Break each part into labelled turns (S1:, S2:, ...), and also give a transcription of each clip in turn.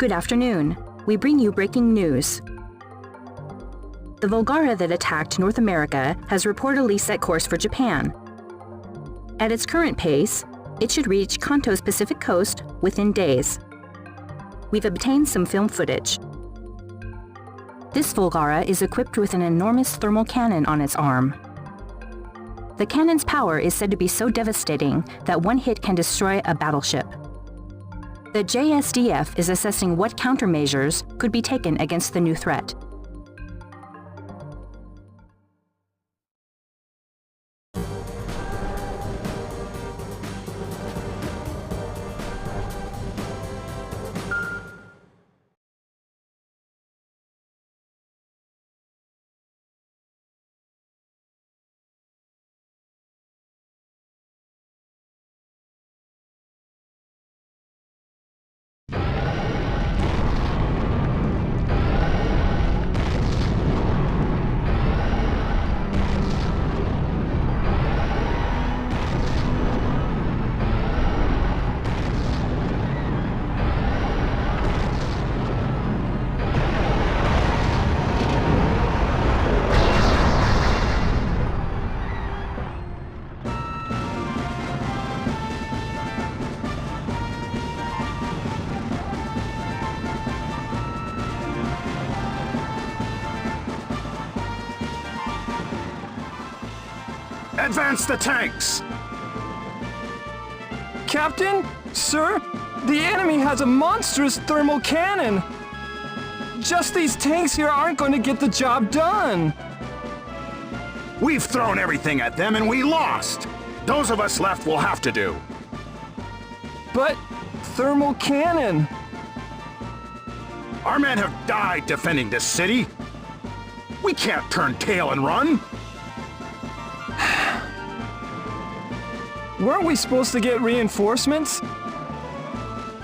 S1: Good afternoon. We bring you breaking news. The Volgara that attacked North America has reportedly set course for Japan. At its current pace, it should reach Kanto's Pacific coast within days. We've obtained some film footage. This Volgara is equipped with an enormous thermal cannon on its arm. The cannon's power is said to be so devastating that one hit can destroy a battleship. The JSDF is assessing what countermeasures could be taken against the new threat.
S2: Advance the tanks!
S3: Captain? Sir? The enemy has a monstrous thermal cannon! Just these tanks here aren't going to get the job done!
S2: We've thrown everything at them and we lost! Those of us left will have to do.
S3: But thermal cannon!
S2: Our men have died defending this city. We can't turn tail and run.
S3: Weren't we supposed to get reinforcements?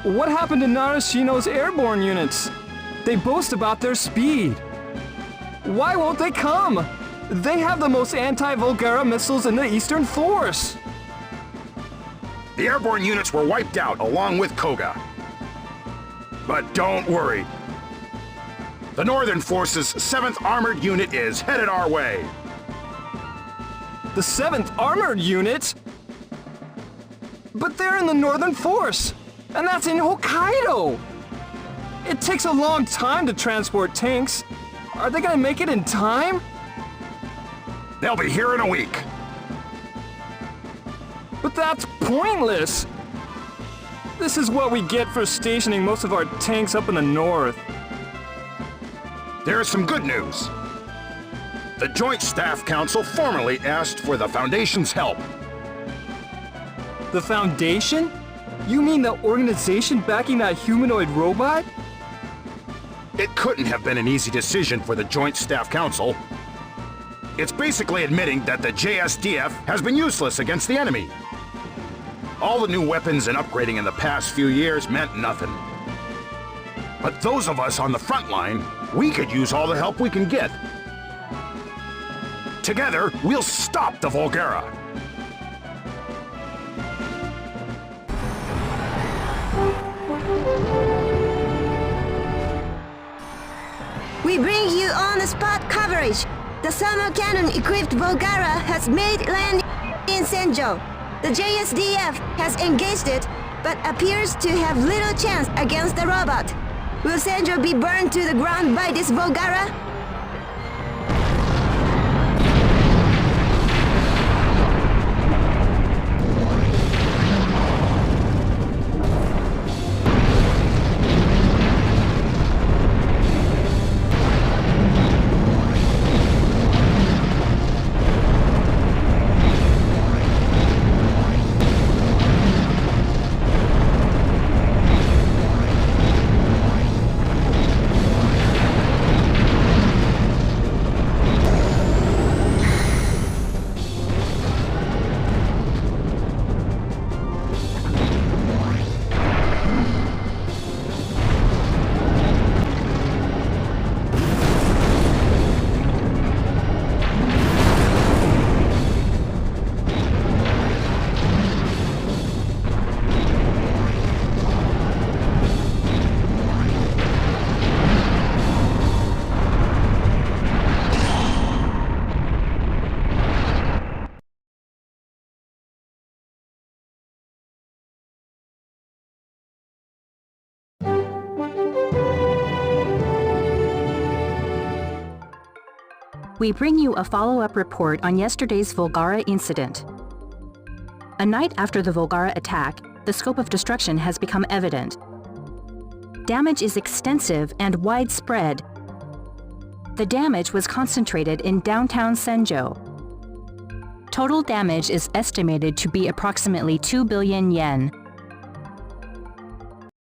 S3: What happened to Narashino's airborne units? They boast about their speed. Why won't they come? They have the most anti-Volgara missiles in the Eastern Force.
S2: The airborne units were wiped out along with Koga. But don't worry. The Northern Force's 7th Armored Unit is headed our way.
S3: The 7th Armored Unit? But they're in the Northern Force, and that's in Hokkaido! It takes a long time to transport tanks. Are they gonna make it in time?
S2: They'll be here in a week.
S3: But that's pointless! This is what we get for stationing most of our tanks up in the north.
S2: There's some good news. The Joint Staff Council formally asked for the Foundation's help.
S3: The Foundation? You mean the organization backing that humanoid robot?
S2: It couldn't have been an easy decision for the Joint Staff Council. It's basically admitting that the JSDF has been useless against the enemy. All the new weapons and upgrading in the past few years meant nothing. But those of us on the front line, we could use all the help we can get. Together, we'll stop the Volgara.
S4: We bring you on-the-spot coverage. The thermal cannon-equipped Volgara has made landing in Senjo. The JSDF has engaged it, but appears to have little chance against the robot. Will Senjo be burned to the ground by this Volgara?
S1: we bring you a follow-up report on yesterday's Volgara incident. A night after the Volgara attack, the scope of destruction has become evident. Damage is extensive and widespread. The damage was concentrated in downtown Senjo. Total damage is estimated to be approximately 2 billion yen,